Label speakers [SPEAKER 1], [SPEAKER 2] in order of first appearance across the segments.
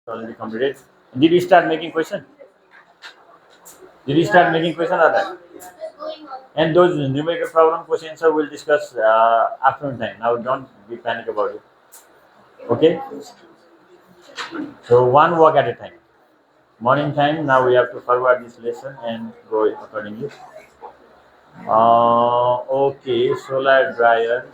[SPEAKER 1] Already completed. Did you start making question? Did you start making question or that? And those numerical problem questions we'll discuss afternoon time. Now don't be panic about it. Okay? So one walk at a time. Morning time, now we have to forward this lesson and go accordingly. Okay, solar dryer.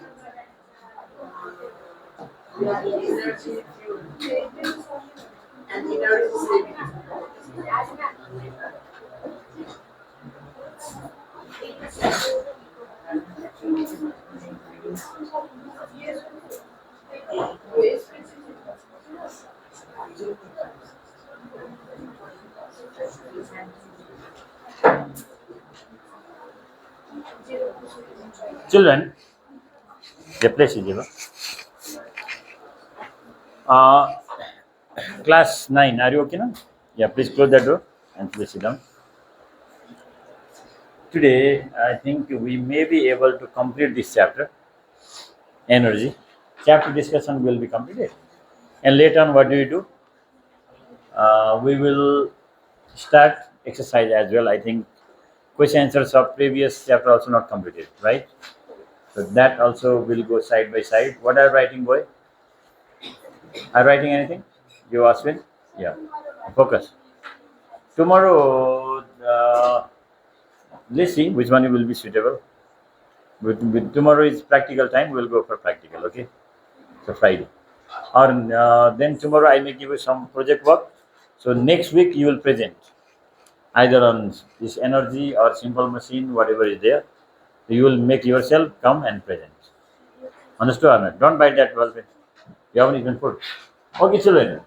[SPEAKER 1] Children, the place is zero. Uh, Class 9, are you okay now? Yeah, please close the door and please sit down. Today, I think we may be able to complete this chapter, energy. Chapter discussion will be completed. And later on, what do you do? We will start exercise as well. I think question answers of previous chapter also not completed, right? So that also will go side by side. What are you writing, boy? Are you writing anything? You ask me? Yeah. Focus. Tomorrow, let's see which one will be suitable. With tomorrow is practical time. We'll go for practical. Okay. So Friday, or then tomorrow I may give you some project work. So next week you will present either on this energy or simple machine, whatever is there. You will make yourself come and present. Understood or not? Don't buy that ballpen. You haven't even put. Okay, children.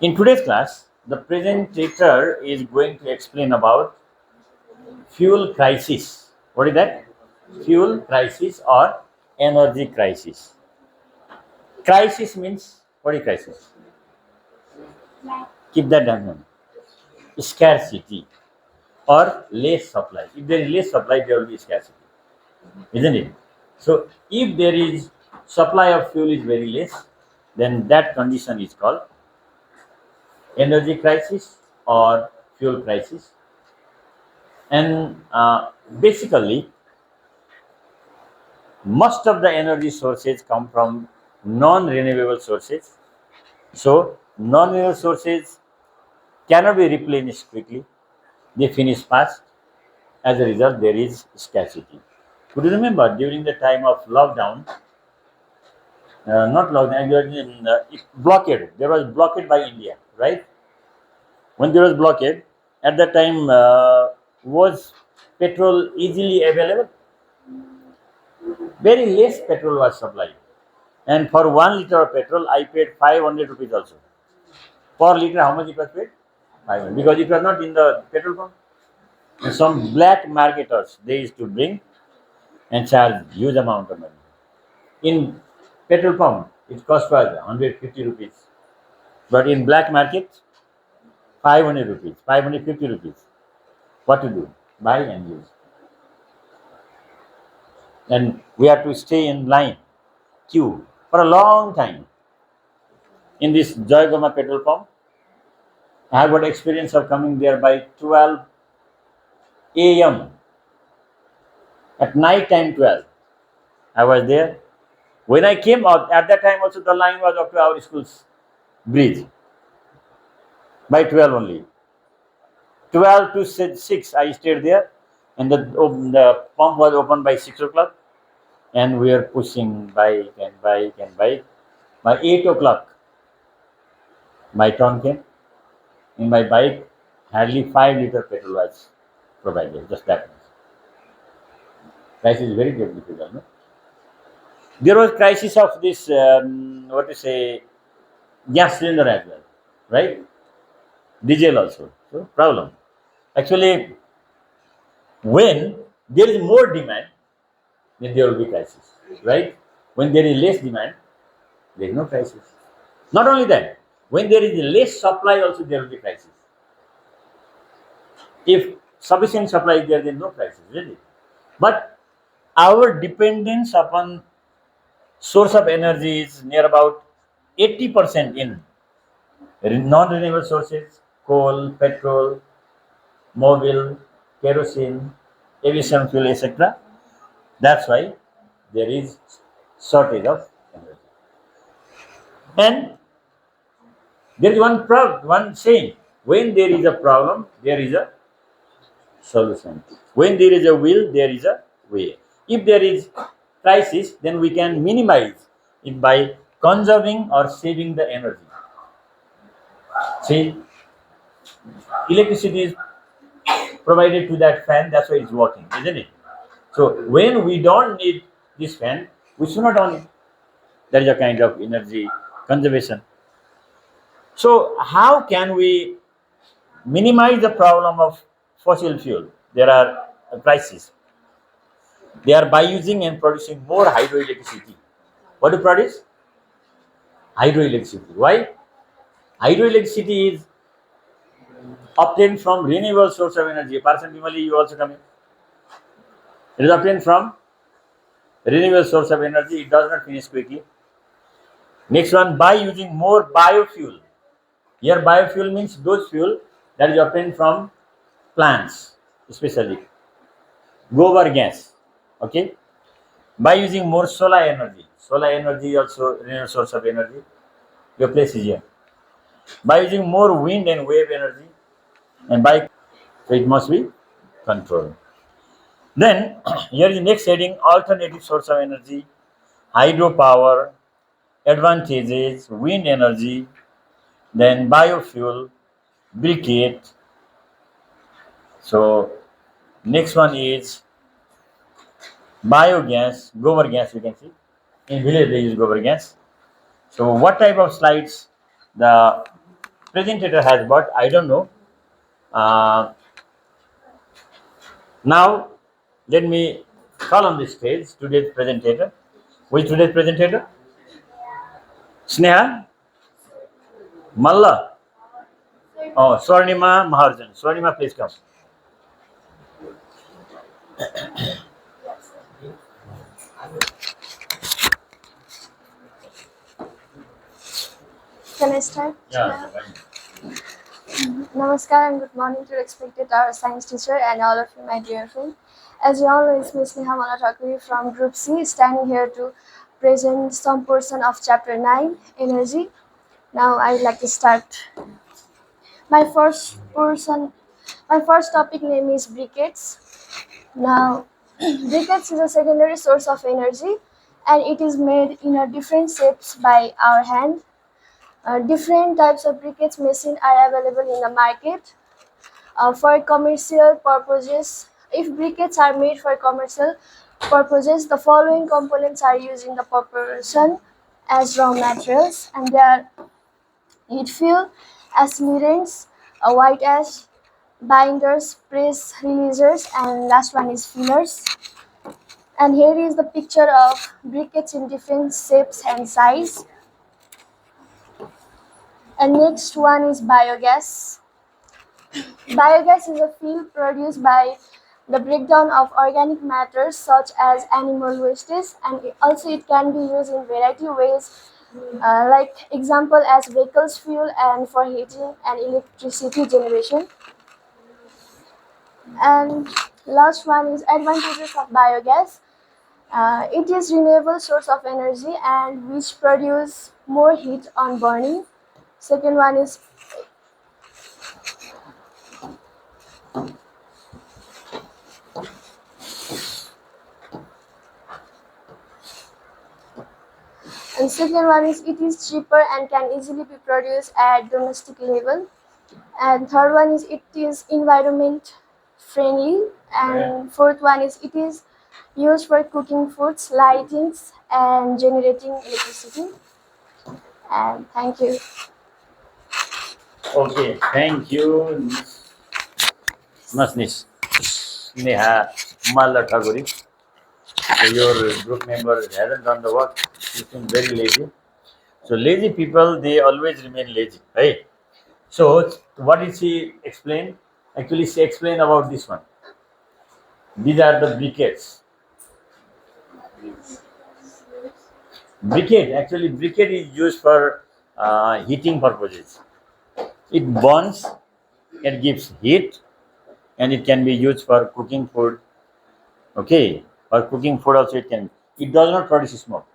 [SPEAKER 1] In today's class, the presenter is going to explain about fuel crisis. What is that? Fuel crisis or energy crisis. Crisis means what is crisis? Keep that down. Scarcity or less supply. If there is less supply, there will be scarcity, isn't it? So if there is supply of fuel is very less, then that condition is called energy crisis or fuel crisis. And basically, most of the energy sources come from non-renewable sources. So non-renewable sources cannot be replenished quickly. They finish fast. As a result, there is scarcity. Could you remember during the time of lockdown, not lockdown, blockade. There was blockade by India, right? When there was blockade, at that time, was petrol easily available? Very less petrol was supplied. And for 1 liter of petrol, I paid 500 rupees also. Per liter, how much it was paid? 500. Because it was not in the petrol pump. And some black marketers, they used to bring and charge huge amount of money. In petrol pump, it cost was 150 rupees. But in black market, 500 rupees, 550 rupees. What to do? Buy and use. And we have to stay in line, queue for a long time. In this Joygoma petrol pump, I have got experience of coming there by 12 a.m. At night time 12. I was there. When I came out, at that time also the line was up to our school's bridge. By 12 only. 12 to 6 I stayed there, and the pump was opened by 6 o'clock, and we were pushing bike and bike and bike. By 8 o'clock, my turn came. In my bike, hardly 5 liter petrol was provided, just that much. Price is very difficult. No? There was crisis of this, what to say, gas cylinder as well, right? Diesel also. So problem. Actually, when there is more demand, then there will be crisis, right? When there is less demand, there is no crisis. Not only that, when there is less supply, also there will be crisis. If sufficient supply is there, no crisis, really. But our dependence upon source of energy is near about 80% in Non-renewable sources, coal, petrol, mobile, kerosene, aviation fuel, etc. That's why there is shortage of energy. And there is one saying: when there is a problem, there is a solution. When there is a will, there is a way. If there is crisis, then we can minimize it by conserving or saving the energy. See, electricity is provided to that fan, that's why it's working, isn't it? So when we don't need this fan, we should not on it. That is a kind of energy conservation. So how can we minimize the problem of fossil fuel? There are crises. They are by using and producing more hydroelectricity. What to produce? Hydroelectricity. Why? Hydroelectricity is obtained from renewable source of energy. Parson Bimali, you also come in. It is obtained from renewable source of energy. It does not finish quickly. Next one, by using more biofuel. Here biofuel means those fuel that is obtained from plants, especially gobar gas. Okay. By using more solar energy. Solar energy also renewable source of energy. Your place is here. By using more wind and wave energy, and by so it must be controlled. Then here is the next heading: alternative source of energy, hydropower, advantages, wind energy, then biofuel, briquette. So next one is biogas, gobar gas. You can see in village they use gobar gas. So what type of slides the presenter has bought, I don't know. Uh, Now let me call on the stage today's presenter. Who is today's presenter? Sneha Malla. Oh, Swarnima Maharjan. Swarnima, please come.
[SPEAKER 2] Can I start?
[SPEAKER 1] Yeah.
[SPEAKER 2] Namaskar and good morning to respected our science teacher and all of you, my dear friends. As you all know, it's Ms. Neha Malatakwari from Group C, standing here to present some portion of Chapter 9, Energy. Now, I would like to start. My first portion, my first topic name is briquettes. Now, briquettes is a secondary source of energy, and it is made in a different shapes by our hand. Different types of briquettes machine are available in the market for commercial purposes. If briquettes are made for commercial purposes, the following components are used in the preparation as raw materials, and they are heat fuel, accelerants, white ash, binders, press releasers, and last one is fillers. And here is the picture of briquettes in different shapes and size. And next one is biogas. Biogas is a fuel produced by the breakdown of organic matters such as animal wastes, and also it can be used in variety ways, like example as vehicles fuel and for heating and electricity generation. And last one is advantages of biogas. It is renewable source of energy and which produce more heat on burning. Second one is And second one is it is cheaper and can easily be produced at domestic level. And third one is it is environment friendly. And fourth one is it is used for cooking foods, lightings, and generating electricity. And thank you.
[SPEAKER 1] Okay, thank you, Ms. Neha Malatakwari. So your group member hasn't done the work. He's been very lazy. So lazy people, they always remain lazy, right? So what did she explain? Actually, she explained about this one. These are the briquettes. Briquette, actually, briquette is used for heating purposes. It burns, it gives heat, and it can be used for cooking food. Okay, for cooking food also it can. It does not produce smoke.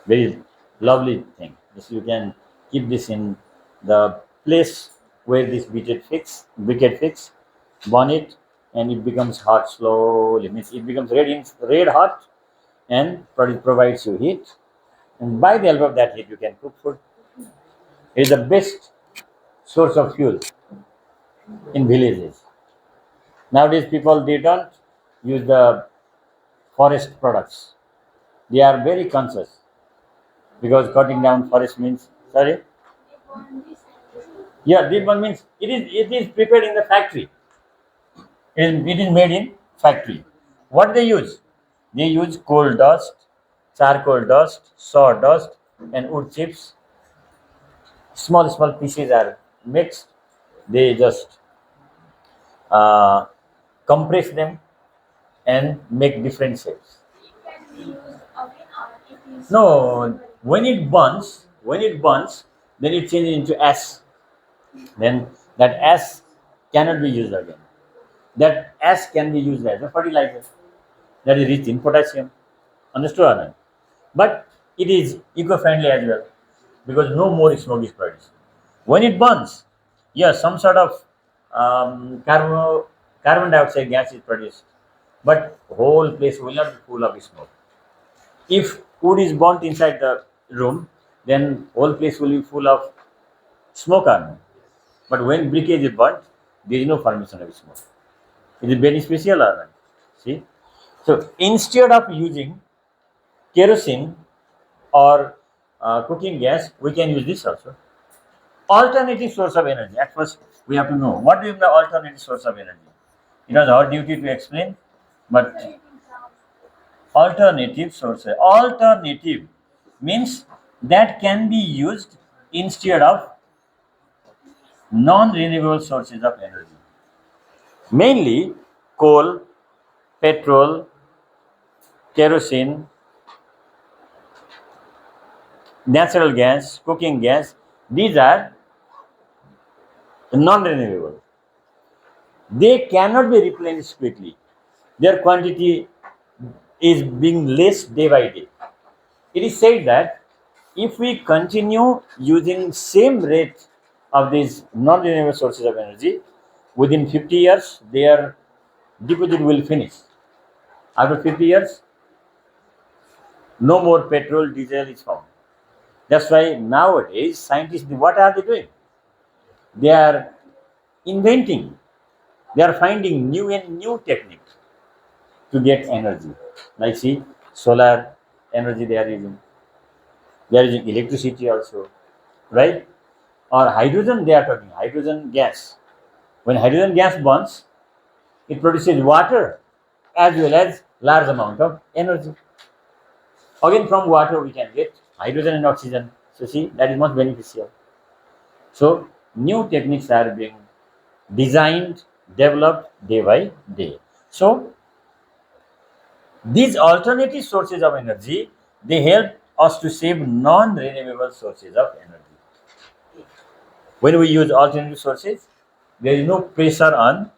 [SPEAKER 1] Very lovely thing. This you can keep this in the place where this wicket fix, burn it, and it becomes hot slowly. Means it becomes red hot, and provides you heat. And by the help of that heat, you can cook food. It is the best source of fuel in villages. Nowadays, people they don't use the forest products. They are very conscious because cutting down forest means sorry. Yeah, deep one means it is prepared in the factory. It is made in factory. What they use? They use coal dust, charcoal dust, sawdust, and wood chips. Small pieces are mixed. They just uh, compress them and make different shapes. No, when it burns, then it changes into ash. Then that ash cannot be used again. That ash can be used as a fertilizer. That is rich in potassium. Understood or not? But it is eco-friendly as well because no more smoke is produced. When it burns, yes, some sort of carbon dioxide gas is produced, but whole place will not be full of smoke. If wood is burnt inside the room, then whole place will be full of smoke aroma. But when briquette is burnt, there is no formation of smoke. It is beneficial or not? See? So instead of using kerosene or cooking gas, we can use this also. Alternative source of energy. At first, we have to know what is the alternative source of energy. It was our duty to explain, but alternative source. Alternative means that can be used instead of non-renewable sources of energy. Mainly coal, petrol, kerosene, natural gas, cooking gas. These are non-renewable. They cannot be replenished quickly. Their quantity is being less day by day. It is said that if we continue using same rate of these non-renewable sources of energy, within 50 years their deposit will finish. After 50 years, no more petrol, diesel is found. That's why nowadays scientists, what are they doing? They are inventing, they are finding new and new techniques to get energy. Like see, solar energy they are using electricity also, right? Or hydrogen, they are talking hydrogen gas. When hydrogen gas burns, it produces water as well as large amount of energy. Again, from water we can get hydrogen and oxygen. So see, that is most beneficial. So new techniques are being designed, developed day by day. So these alternative sources of energy, they help us to save non-renewable sources of energy. When we use alternative sources, there is no pressure on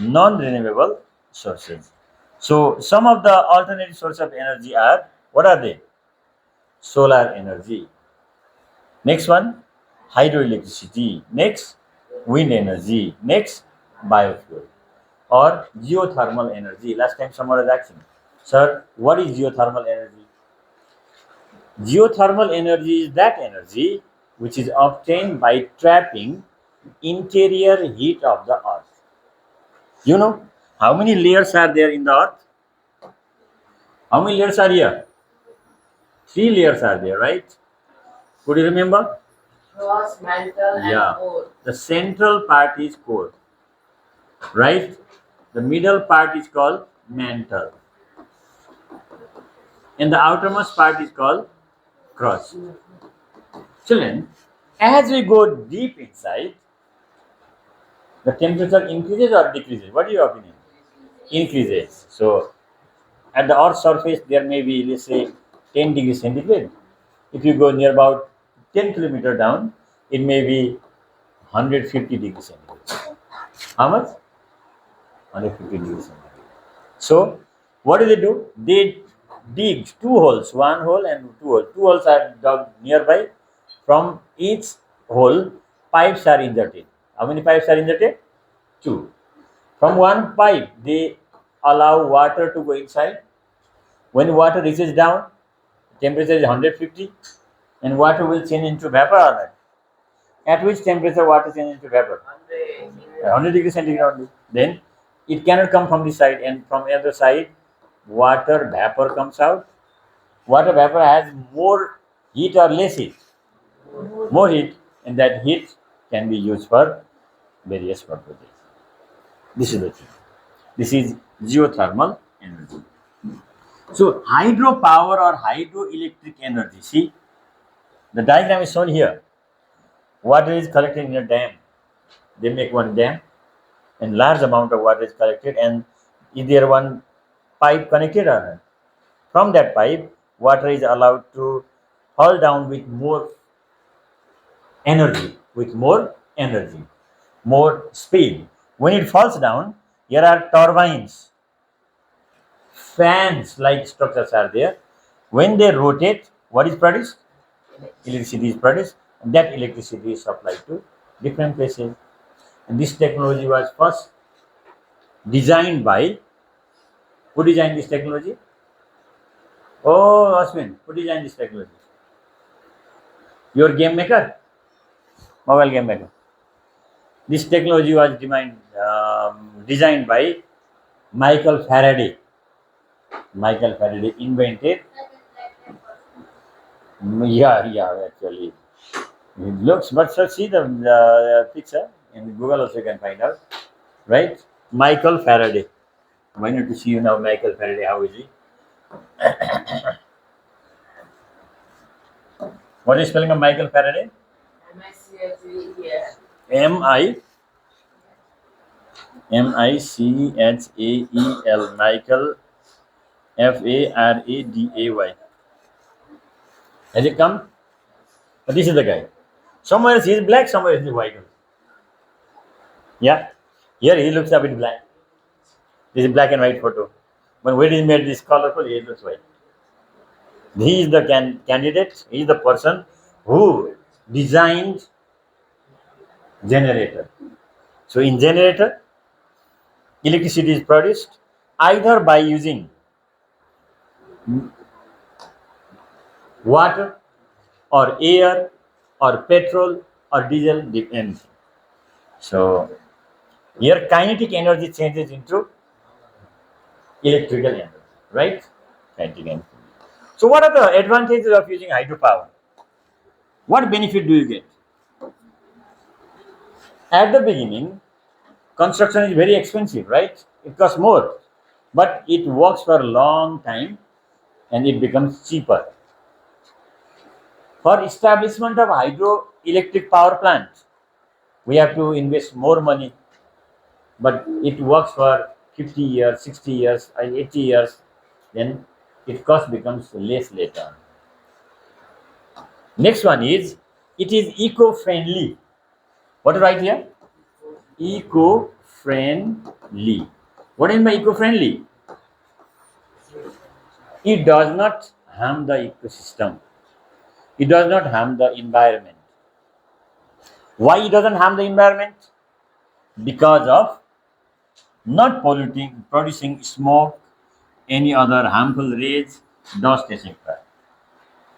[SPEAKER 1] non-renewable sources. So some of the alternative sources of energy are, what are they? Solar energy. Next one, hydroelectricity. Next, wind energy. Next, biofuel or geothermal energy. Last time someone was asking, sir, what is geothermal energy? Geothermal energy is that energy which is obtained by trapping interior heat of the earth. You know how many layers are there in the earth? How many layers are here? Three layers are there, right? Could you remember?
[SPEAKER 3] Cross, mantle, and
[SPEAKER 1] Yeah.
[SPEAKER 3] core.
[SPEAKER 1] The central part is core, right? The middle part is called mantle, and the outermost part is called crust. Children, as we go deep inside, the temperature increases or decreases? What is your opinion? Increases. So at the earth's surface, there may be, let's say, 10 degrees centigrade. If you go near about 10 kilometer down, it may be 150 degrees centigrade. How much? 150 degrees centigrade. So, what do? They dig two holes, one hole and two holes. Two holes are dug nearby. From each hole, pipes are inserted. How many pipes are inserted? Two. From one pipe, they allow water to go inside. When water reaches down, temperature is 150, and water will change into vapor or not? At which temperature water changes into vapor? 100 degrees centigrade only. Then it cannot come from this side, and from the other side, water vapor comes out. Water vapor has more heat or less heat? More heat, and that heat can be used for various purposes. This is the thing. This is geothermal energy. So hydropower or hydroelectric energy. See, the diagram is shown here. Water is collected in a dam. They make one dam, and large amount of water is collected, and is there one pipe connected or not? From that pipe, water is allowed to fall down with more energy, more speed. When it falls down, here are turbines, fans like structures are there. When they rotate, what is produced? Electricity is produced, and that electricity is supplied to different places. And this technology was first designed by, who designed this technology? Oh, Ashwin, who designed this technology? Your game maker, mobile game maker. This technology was designed by Michael Faraday. Michael Faraday invented. Yeah, actually, it looks. But see the picture in Google also you can find out, right? Michael Faraday. Why not to see you now, Michael Faraday? How is he? What is spelling of Michael Faraday? M I Michael, Michael, Faraday. Has it come? But this is the guy. Somewhere he is black, somewhere he is white. Yeah. Here he looks a bit black. This is black and white photo. But when he made this colorful, he looks white. He is the candidate. He is the person who designed generator. So in generator, electricity is produced either by using water or air or petrol or diesel, depends. So here kinetic energy changes into electrical energy, right? Kinetic energy. So what are the advantages of using hydropower? What benefit do you get? At the beginning, construction is very expensive, right? It costs more, but it works for a long time and it becomes cheaper. For establishment of hydroelectric power plant, we have to invest more money, but it works for 50 years, 60 years, and 80 years, then its cost becomes less later. Next one is, it is eco-friendly. What do I write here? Eco-friendly. What is by eco-friendly? It does not harm the ecosystem. It does not harm the environment. Why it doesn't harm the environment? Because of not polluting, producing smoke, any other harmful rays, dust, etc.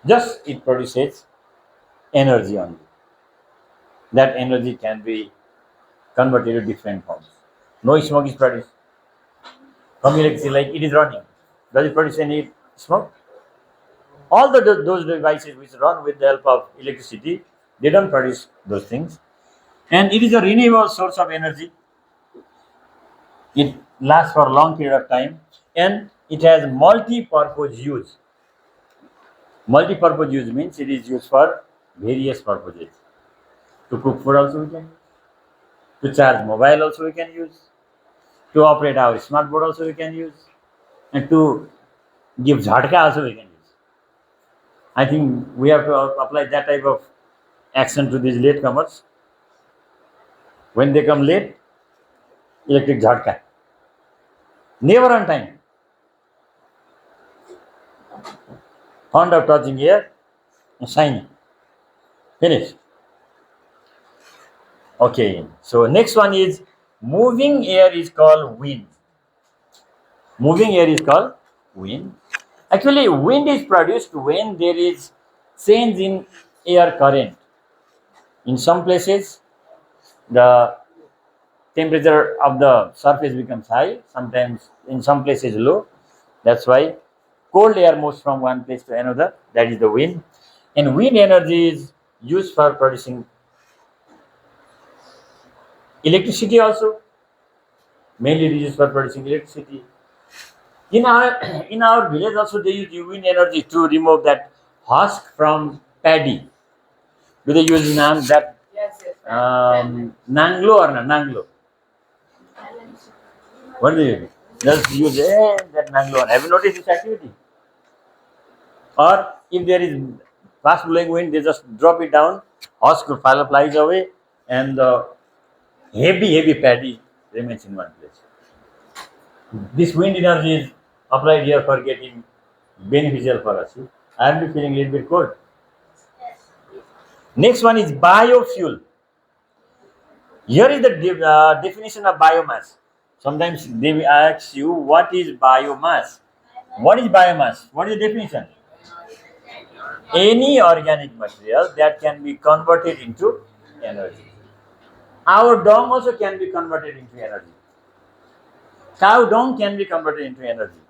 [SPEAKER 1] Just it produces energy only. That energy can be converted to different forms. No smoke is produced. From electricity, like it is running. Does it produce any smoke? All those devices which run with the help of electricity, they don't produce those things. And it is a renewable source of energy. It lasts for a long period of time and it has multi-purpose use. Multi-purpose use means it is used for various purposes. To cook food also we can use. To charge mobile also we can use. To operate our smartboard also we can use. And to give jhatka also we can use. I think we have to apply that type of action to these latecomers. When they come late, electric jhatka. Never on time. Fond of touching air, shiny. Finish. Okay, so next one is moving air is called wind. Moving air is called wind. Actually, wind is produced when there is change in air current. In some places, the temperature of the surface becomes high, sometimes in some places low. That's why cold air moves from one place to another. That is the wind. And wind energy is used for producing electricity also. Mainly it is used for producing electricity. In our in our village also they use wind energy to remove that husk from paddy. Do they use that
[SPEAKER 3] Yes, yes.
[SPEAKER 1] nanglo or not nanglo? What do you use? Just use that nanglo. Have you noticed this activity? Or if there is fast blowing wind, they just drop it down, husk flies away, and the heavy paddy remains in one place. This wind energy is applied here for getting beneficial for us. I am feeling a little bit cold. Next one is biofuel. Here is the definition of biomass. Sometimes they will ask you what is biomass. What is biomass? What is the definition? Any organic material that can be converted into energy. Our dung also can be converted into energy. Cow dung can be converted into energy.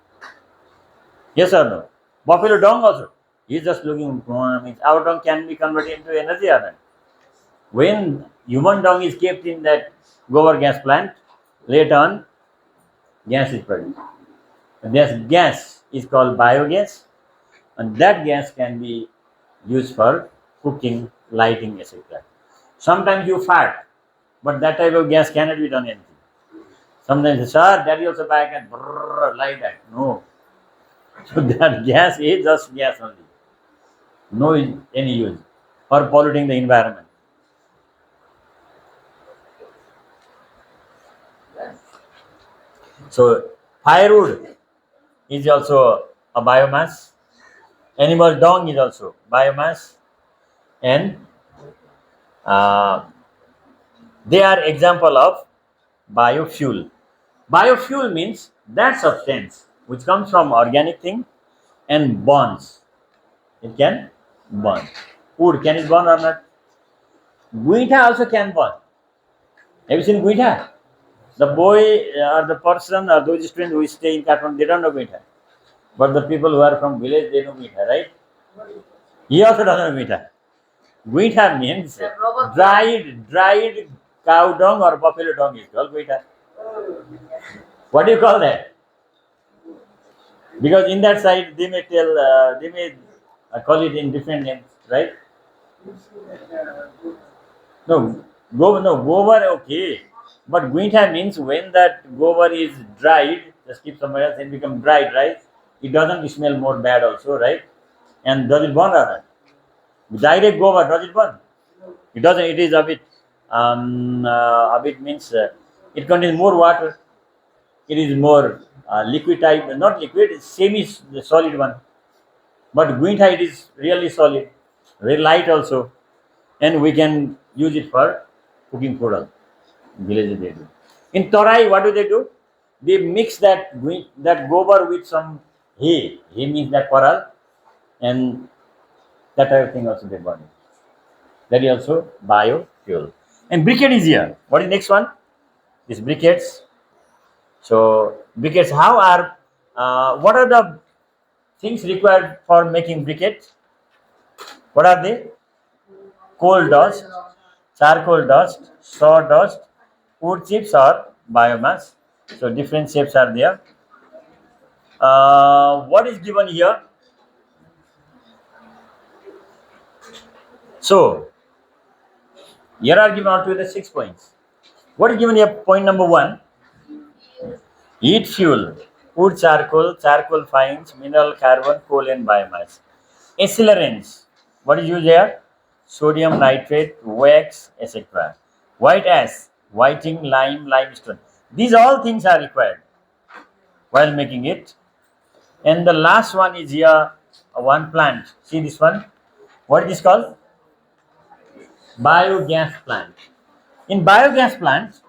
[SPEAKER 1] Yes or no? Buffalo dung also. He's just looking. Means our dung can be converted into energy or not? When human dung is kept in that gobar gas plant, later on, gas is produced. And this gas is called biogas, and that gas can be used for cooking, lighting, etc. Sometimes you fart, but that type of gas cannot be done anything. Sometimes, sir, that is also back and like that. No. So that gas is just gas only. No any use for polluting the environment. So firewood is also a biomass. Animal dung is also biomass, and uh, they are example of biofuel. Biofuel means that substance which comes from organic thing and burns. It can burn. Wood can it burn or not? Guita also can burn. Have you seen guita? The boy or the person or those students who stay in Kathmandu, they don't know guita. But the people who are from village, they know guita, right? He also doesn't know guita. Guita means dried cow dung or buffalo dung is called guita. What do you call that? Because in that side they may tell they may call it in different names, right? No, gobar okay, but guinta means when that gobar is dried, just keep somewhere else and become dried, right? It doesn't smell more bad also, right? And does it burn or not? Direct gobar, does it burn? It doesn't. It is a bit means it contains more water. It is more liquid type, not liquid, it's semi-solid one. But guinta it is really solid, very light also, and we can use it for cooking food also. Villages they do. In Torai, what do? They mix that gobar with some hay. Hay means that paral, and that type of thing also they burn. That is also biofuel. And briquette is here. What is next one? This briquettes. So briquettes, what are the things required for making briquettes? What are they? Coal dust, charcoal dust, sawdust, wood chips or biomass. So different shapes are there. What is given here? So here are given altogether 6 points. What is given here? Point number 1. Heat fuel, wood charcoal, charcoal fines, mineral carbon, coal and biomass. Accelerants. What is used here? sodium nitrate, wax, etc. White ash, whiting, lime, limestone. These all things are required while making it. And the last one is here, one plant. See this one? What is this called? Biogas plant. In biogas plants,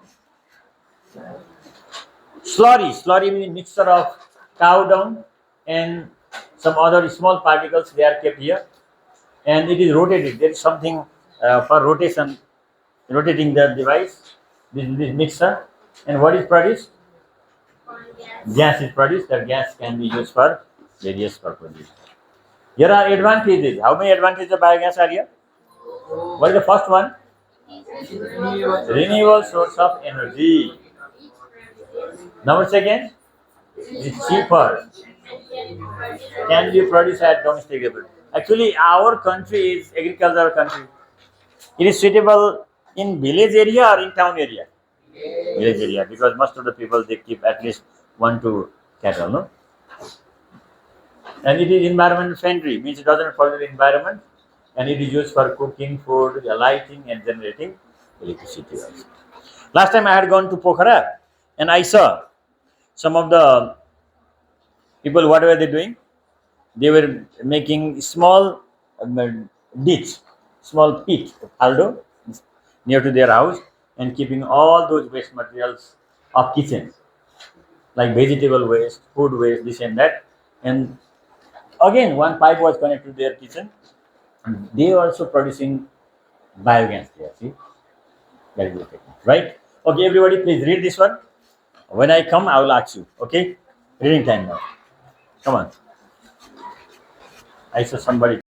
[SPEAKER 1] slurry means mixture of cow dung and some other small particles. They are kept here, and it is rotated. There is something for rotation, rotating the device. This mixer, and what is produced? Gas is produced. That gas can be used for various purposes. Here are advantages. How many advantages of biogas are here? What is the first one? Renewable source of energy. Number second, it's cheaper. Can be produced at domestic level. Actually, our country is agricultural country. It is suitable in village area or in town area. Village area, because most of the people they keep at least 1 2 cattle, no? And it is environment friendly, means it doesn't pollute the environment, and it is used for cooking, food, lighting, and generating electricity also. Last time I had gone to Pokhara, and I saw some of the people. What were they doing? They were making small ditch, small pit, aldo, near to their house, and keeping all those waste materials of kitchen, like vegetable waste, food waste, this and that. And again, one pipe was connected to their kitchen. And they are also producing biogas there. See, that is the technique, right? Okay, everybody, please read this one. When I come, I will ask you. Okay, reading time now. Come on. I saw somebody.